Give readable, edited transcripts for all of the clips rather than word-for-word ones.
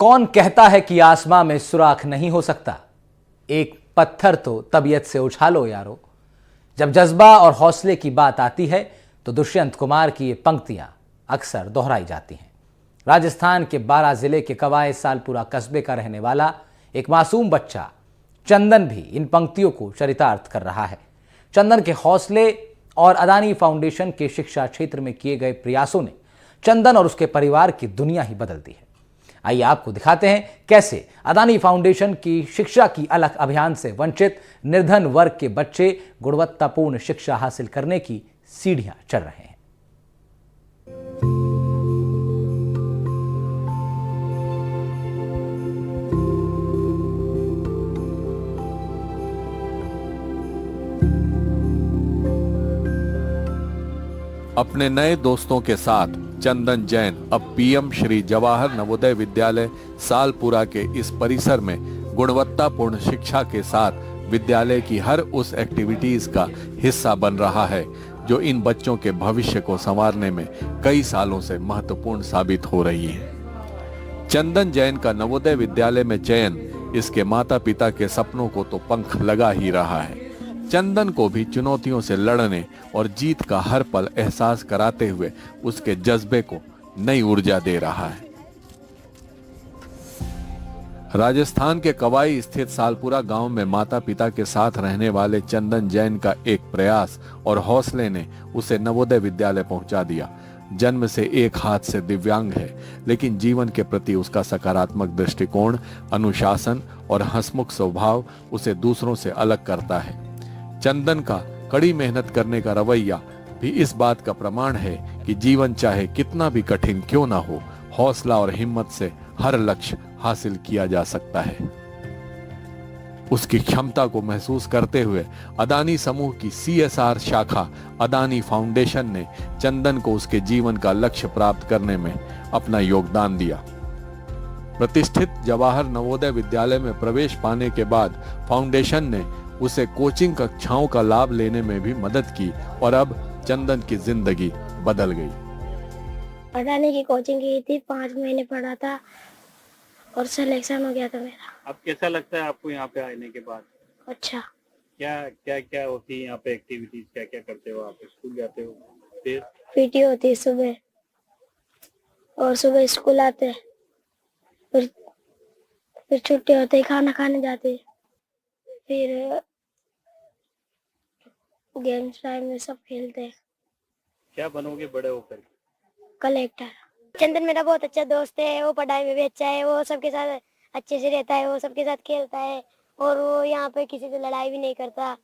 कौन कहता है कि आसमां में सुराख नहीं हो सकता? एक पत्थर तो तबीयत से उछालो यारो। जब जज्बा और हौसले की बात आती है तो दुष्यंत कुमार की ये पंक्तियां अक्सर दोहराई जाती हैं। राजस्थान के बारां जिले के कवाए सालपुरा कस्बे का रहने वाला एक मासूम बच्चा चंदन भी इन पंक्तियों को चरितार्थ कर रहा है। चंदन के हौसले और अदानी फाउंडेशन के शिक्षा क्षेत्र में किए गए प्रयासों ने चंदन और उसके परिवार की दुनिया ही बदल दी है। आइए आपको दिखाते हैं कैसे अदानी फाउंडेशन की शिक्षा की अलख अभियान से वंचित निर्धन वर्ग के बच्चे गुणवत्तापूर्ण शिक्षा हासिल करने की सीढ़ियां चढ़ रहे हैं। अपने नए दोस्तों के साथ चंदन जैन अब पीएम श्री जवाहर नवोदय विद्यालय सालपुरा के इस परिसर में गुणवत्तापूर्ण शिक्षा के साथ विद्यालय की हर उस एक्टिविटीज का हिस्सा बन रहा है जो इन बच्चों के भविष्य को संवारने में कई सालों से महत्वपूर्ण साबित हो रही है। चंदन जैन का नवोदय विद्यालय में चयन इसके माता पिता के सपनों को तो पंख लगा ही रहा है। चंदन को भी चुनौतियों से लड़ने और जीत का हर पल एहसास कराते हुए उसके जज्बे को नई ऊर्जा दे रहा है। राजस्थान के कवाई स्थित सालपुरा गांव में माता पिता के साथ रहने वाले चंदन जैन का एक प्रयास और हौसले ने उसे नवोदय विद्यालय पहुंचा दिया। जन्म से एक हाथ से दिव्यांग है, लेकिन जीवन के प्रति उसका सकारात्मक दृष्टिकोण, अनुशासन और हंसमुख स्वभाव उसे दूसरों से अलग करता है। चंदन का कड़ी मेहनत करने का रवैया भी इस बात का प्रमाण है कि जीवन चाहे कितना भी कठिन क्यों ना हो, हौसला और हिम्मत से हर लक्ष्य हासिल किया जा सकता है। उसकी क्षमता को महसूस करते हुए अदानी समूह की CSR शाखा अदानी फाउंडेशन ने चंदन को उसके जीवन का लक्ष्य प्राप्त करने में अपना योगदान दिया। प्रतिष्ठित जवाहर नवोदय विद्यालय में प्रवेश पाने के बाद फाउंडेशन ने उसे कोचिंग कक्षाओं का लाभ लेने में भी मदद की और अब चंदन की जिंदगी बदल गई। अडानी की कोचिंग की थी, 5 महीने पढ़ा था और सिलेक्शन हो गया था मेरा। अब कैसा लगता है आपको यहाँ पे आने के बाद? अच्छा। क्या क्या क्या होती है यहाँ पे एक्टिविटीज, क्या क्या करते हो आप? स्कूल जाते हो, फिर पीटी होती है सुबह, और सुबह स्कूल आते हैं, फिर छुट्टी होते ही खाना खाने जाते हैं, फिर गेम्स टाइम में सब खेलते हैं। क्या बनोगे बड़े होकर? कलेक्टर। चंदन मेरा बहुत अच्छा दोस्त है, वो पढ़ाई में भी अच्छा है, वो सबके साथ अच्छे से रहता है, वो सबके साथ खेलता है और वो यहाँ पे किसी से लड़ाई भी नहीं करता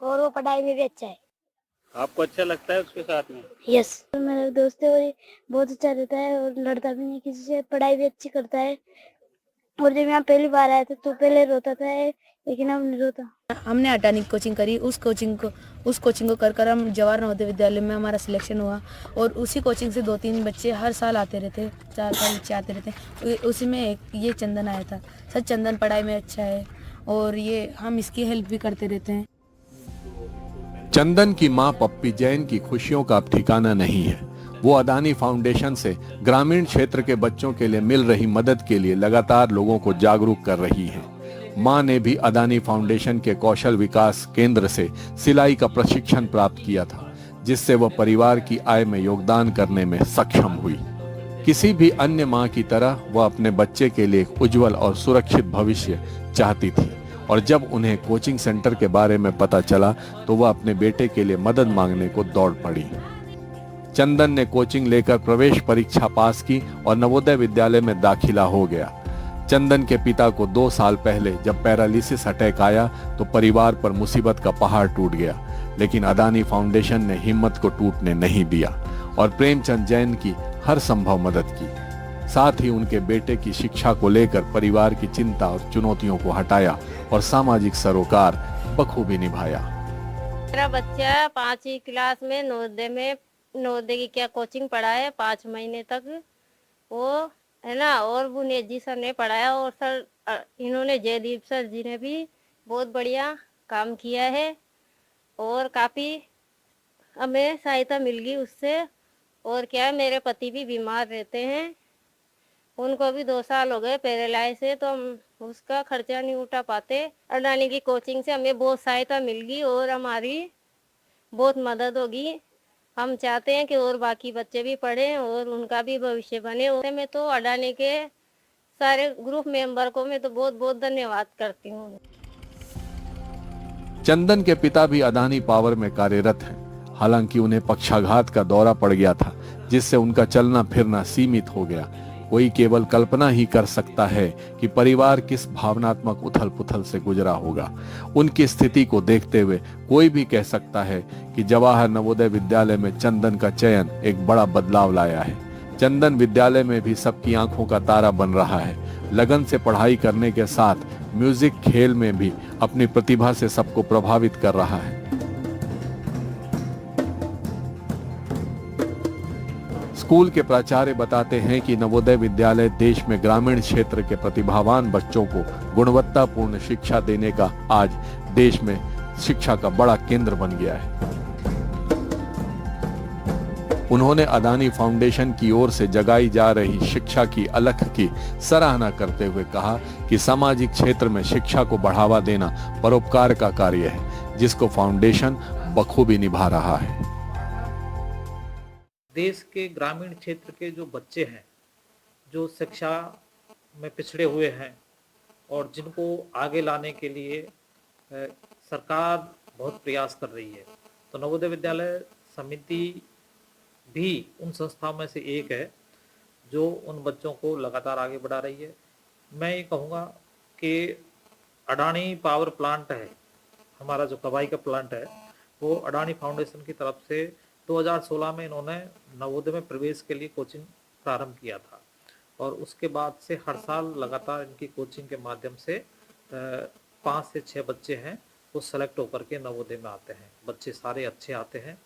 और वो पढ़ाई में भी अच्छा है। आपको अच्छा लगता है उसके साथ में? यस। मेरा दोस्त है और बहुत अच्छा रहता है और लड़ता भी नहीं किसी से, पढ़ाई भी अच्छी करता है। और जब यहाँ पहली बार आया था तो पहले रोता था, लेकिन अब नहीं रोता। हमने अडानी कोचिंग करी, उस कोचिंग को कर हम जवाहर नवोदय विद्यालय में हमारा सिलेक्शन हुआ और उसी कोचिंग से 2-3 बच्चे हर साल आते रहते, 4-5 बच्चे आते रहते। उसी में ये चंदन आया था। सर चंदन पढ़ाई में अच्छा है और ये हम इसकी हेल्प भी करते रहते हैं। चंदन की मां पप्पी जैन की खुशियों का अब ठिकाना नहीं है। वो अदानी फाउंडेशन से ग्रामीण क्षेत्र के बच्चों के लिए मिल रही मदद के लिए लगातार लोगों को जागरूक कर रही है। मां ने भी अदानी फाउंडेशन के कौशल विकास केंद्र से सिलाई का प्रशिक्षण प्राप्त किया था, जिससे वह परिवार की आय में योगदान करने में सक्षम हुई। किसी भी अन्य मां की तरह वह अपने बच्चे के लिए एक उज्जवल और सुरक्षित भविष्य चाहती थी और जब उन्हें कोचिंग सेंटर के बारे में पता चला तो वह अपने बेटे के लिए मदद मांगने को दौड़ पड़ी। चंदन ने कोचिंग लेकर प्रवेश परीक्षा पास की और नवोदय विद्यालय में दाखिला हो गया। चंदन के पिता को 2 साल पहले जब पैरालिसिस अटैक आया तो परिवार पर मुसीबत का पहाड़ टूट गया, लेकिन अदानी फाउंडेशन ने हिम्मत को टूटने नहीं दिया और प्रेमचंद जैन की हर संभव मदद की। साथ ही उनके बेटे की शिक्षा को लेकर परिवार की चिंता और चुनौतियों को हटाया और सामाजिक सरोकार बखूबी निभाया। मेरा बच्चा 5वीं क्लास में नवोदय की क्या कोचिंग पढ़ा है 5 महीने तक, वो है ना। और बुनेश जी सर ने पढ़ाया और सर इन्होंने जयदीप सर जी ने भी बहुत बढ़िया काम किया है और काफ़ी हमें सहायता मिल गई उससे। और क्या मेरे पति भी बीमार रहते हैं उनको भी 2 साल हो गए पैरालाइज से, तो हम उसका खर्चा नहीं उठा पाते। अडानी की कोचिंग से हमें बहुत सहायता मिल गई और हमारी बहुत मदद होगी। हम चाहते हैं कि और बाकी बच्चे भी पढ़ें और उनका भी भविष्य बने। और मैं तो अडानी के सारे ग्रुप मेंबर को मैं तो बहुत बहुत धन्यवाद करती हूँ। चंदन के पिता भी अदानी पावर में कार्यरत हैं। हालांकि उन्हें पक्षाघात का दौरा पड़ गया था, जिससे उनका चलना फिरना सीमित हो गया। कोई केवल कल्पना ही कर सकता है कि परिवार किस भावनात्मक उथल पुथल से गुजरा होगा। उनकी स्थिति को देखते हुए कोई भी कह सकता है कि जवाहर नवोदय विद्यालय में चंदन का चयन एक बड़ा बदलाव लाया है। चंदन विद्यालय में भी सबकी आंखों का तारा बन रहा है। लगन से पढ़ाई करने के साथ म्यूजिक, खेल में भी अपनी प्रतिभा से सबको प्रभावित कर रहा है। स्कूल के प्राचार्य बताते हैं कि नवोदय विद्यालय देश में ग्रामीण क्षेत्र के प्रतिभावान बच्चों को गुणवत्तापूर्ण शिक्षा देने का आज देश में शिक्षा का बड़ा केंद्र बन गया है। उन्होंने अदानी फाउंडेशन की ओर से जगाई जा रही शिक्षा की अलख की सराहना करते हुए कहा कि सामाजिक क्षेत्र में शिक्षा को बढ़ावा देना परोपकार का कार्य है, जिसको फाउंडेशन बखूबी निभा रहा है। देश के ग्रामीण क्षेत्र के जो बच्चे हैं, जो शिक्षा में पिछड़े हुए हैं और जिनको आगे लाने के लिए सरकार बहुत प्रयास कर रही है, तो नवोदय विद्यालय समिति भी उन संस्थाओं में से एक है जो उन बच्चों को लगातार आगे बढ़ा रही है। मैं ये कहूँगा कि अडानी पावर प्लांट है, हमारा जो कवाई का प्लांट है, वो अडानी फाउंडेशन की तरफ से 2016 में इन्होंने नवोदय में प्रवेश के लिए कोचिंग प्रारंभ किया था और उसके बाद से हर साल लगातार इनकी कोचिंग के माध्यम से 5 से 6 बच्चे हैं वो सेलेक्ट होकर के नवोदय में आते हैं। बच्चे सारे अच्छे आते हैं,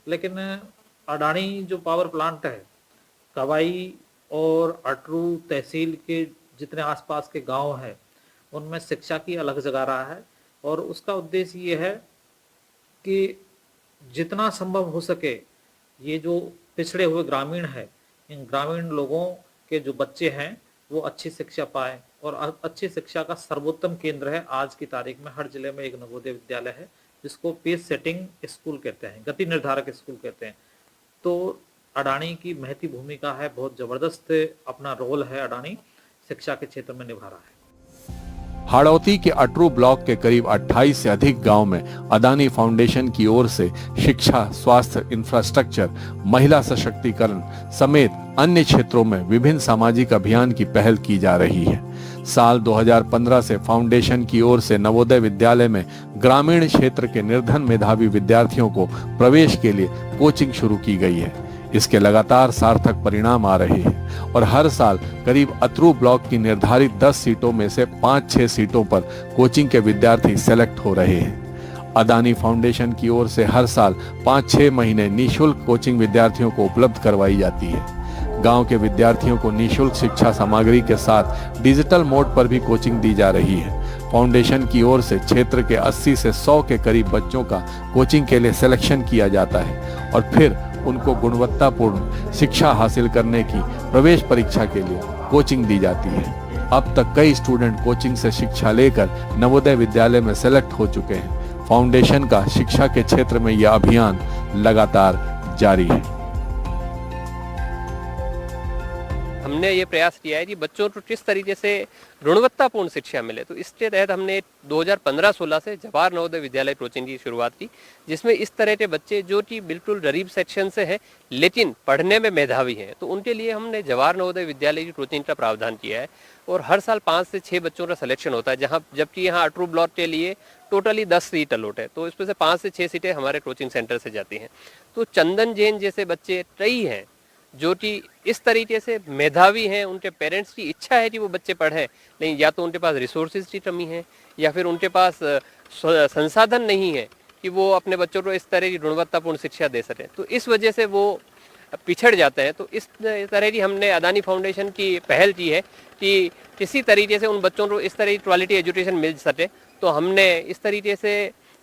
लेकिन अडानी जो पावर प्लांट है, कवाई और अटरू तहसील के जितने आसपास के गांव हैं उनमें शिक्षा की अलग जगा रहा है और उसका उद्देश्य ये है कि जितना संभव हो सके ये जो पिछड़े हुए ग्रामीण है, इन ग्रामीण लोगों के जो बच्चे हैं वो अच्छी शिक्षा पाएं और अच्छी शिक्षा का सर्वोत्तम केंद्र है आज की तारीख में हर जिले में एक नवोदय विद्यालय है, जिसको पेस सेटिंग स्कूल कहते हैं, गति निर्धारक स्कूल कहते हैं। तो अडानी की महती भूमिका है, बहुत जबरदस्त अपना रोल है अडानी शिक्षा के क्षेत्र में निभा रहा है। हाड़ौती के अटरू ब्लॉक के करीब 28 से अधिक गांव में अदानी फाउंडेशन की ओर से शिक्षा, स्वास्थ्य, इंफ्रास्ट्रक्चर, महिला सशक्तिकरण समेत अन्य क्षेत्रों में विभिन्न सामाजिक अभियान की पहल की जा रही है। साल 2015 से फाउंडेशन की ओर से नवोदय विद्यालय में ग्रामीण क्षेत्र के निर्धन मेधावी विद्यार्थियों को प्रवेश के लिए कोचिंग शुरू की गई है। इसके लगातार सार्थक परिणाम आ रहे हैं और हर साल करीब अतरू ब्लॉक की निर्धारित 10 सीटों में से 5-6 सीटों पर कोचिंग के विद्यार्थी सेलेक्ट हो रहे हैं। अदानी फाउंडेशन की ओर से हर साल 5-6 महीने निःशुल्क कोचिंग विद्यार्थियों को उपलब्ध करवाई जाती है। गांव के विद्यार्थियों को निःशुल्क शिक्षा सामग्री के साथ डिजिटल मोड पर भी कोचिंग दी जा रही है। फाउंडेशन की ओर से क्षेत्र के 80 से 100 के करीब बच्चों का कोचिंग के लिए सिलेक्शन किया जाता है और फिर उनको गुणवत्तापूर्ण शिक्षा हासिल करने की प्रवेश परीक्षा के लिए कोचिंग दी जाती है। अब तक कई स्टूडेंट कोचिंग से शिक्षा लेकर नवोदय विद्यालय में सेलेक्ट हो चुके हैं। फाउंडेशन का शिक्षा के क्षेत्र में यह अभियान लगातार जारी है। हमने ये प्रयास किया है कि बच्चों को किस तरीके से गुणवत्तापूर्ण शिक्षा मिले, तो इसके तहत हमने 2015-16 से जवाहर नवोदय विद्यालय कोचिंग की शुरुआत की, जिसमें इस तरह के बच्चे जो कि बिल्कुल गरीब सेक्शन से हैं लेकिन पढ़ने में मेधावी हैं, तो उनके लिए हमने जवाहर नवोदय विद्यालय की कोचिंग का प्रावधान किया है और हर साल 5 से 6 बच्चों का सिलेक्शन होता है, जबकि यहाँ अटरू ब्लॉक के लिए टोटली 10 सीट अलॉट है, तो इसमें से 5 से 6 सीटें हमारे कोचिंग सेंटर से जाती हैं। तो चंदन जैन जैसे बच्चे कई हैं जो कि इस तरीके से मेधावी हैं, उनके पेरेंट्स की इच्छा है कि वो बच्चे पढ़ें, लेकिन या तो उनके पास रिसोर्सेज की कमी है या फिर उनके पास संसाधन नहीं है कि वो अपने बच्चों को इस तरह की गुणवत्तापूर्ण शिक्षा दे सकें, तो इस वजह से वो पिछड़ जाते हैं। तो इस तरह की हमने अदानी फाउंडेशन की पहल की है कि किसी तरीके से उन बच्चों को इस तरह की क्वालिटी एजुकेशन मिल सके, तो हमने इस तरीके से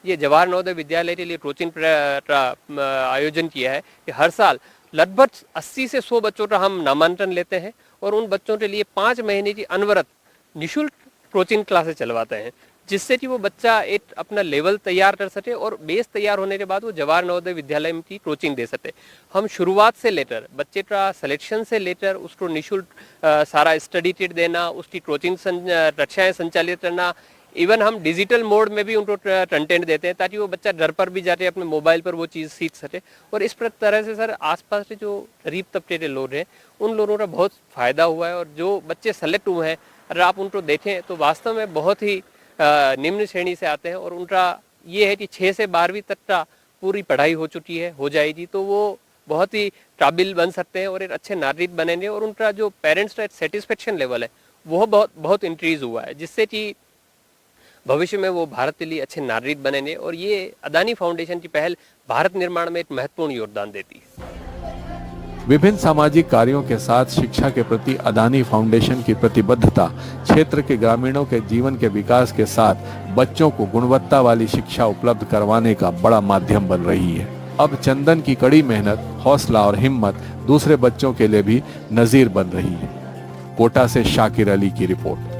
ये जवाहर नवोदय विद्यालय के लिए कोचिंग का आयोजन किया है कि हर साल लगभग 80 से 100 बच्चों का हम नामांकन लेते हैं और उन बच्चों के लिए 5 महीने की अनवरत निःशुल्क कोचिंग क्लासेस चलवाते हैं, जिससे कि वो बच्चा एक अपना लेवल तैयार कर सके और बेस तैयार होने के बाद वो जवाहर नवोदय विद्यालय की कोचिंग दे सके। हम शुरुआत से लेकर बच्चे का सिलेक्शन से लेकर उसको निःशुल्क सारा स्टडी किट देना, उसकी कोचिंग कक्षाएं संचालित करना, इवन हम डिजिटल मोड में भी उनको कंटेंट देते हैं ताकि वो बच्चा घर पर भी जाके अपने मोबाइल पर वो चीज़ सीख सके। और इस तरह से सर आसपास के जो गरीब तबके के लोग हैं उन लोगों का बहुत फ़ायदा हुआ है। और जो बच्चे सेलेक्ट हुए हैं अगर आप उनको देखें तो वास्तव में बहुत ही निम्न श्रेणी से आते हैं और उनका ये है कि 6 से 12वीं तक का पूरी पढ़ाई हो चुकी है, हो जाएगी तो वो बहुत ही काबिल बन सकते हैं और एक अच्छे नागरिक बनेंगे। और उनका जो पेरेंट्स का सेटिस्फेक्शन लेवल है वो बहुत इंक्रीज हुआ है, जिससे कि भविष्य में वो भारत के लिए अच्छे नागरिक बनेंगे। और ये अदानी फाउंडेशन की पहल भारत निर्माण में एक महत्वपूर्ण योगदान देती है। विभिन्न सामाजिक कार्यों के साथ शिक्षा के प्रति अदानी फाउंडेशन की प्रतिबद्धता क्षेत्र के ग्रामीणों के जीवन के विकास के साथ बच्चों को गुणवत्ता वाली शिक्षा उपलब्ध करवाने का बड़ा माध्यम बन रही है। अब चंदन की कड़ी मेहनत, हौसला और हिम्मत दूसरे बच्चों के लिए भी नजीर बन रही है। कोटा से शाकिर अली की रिपोर्ट।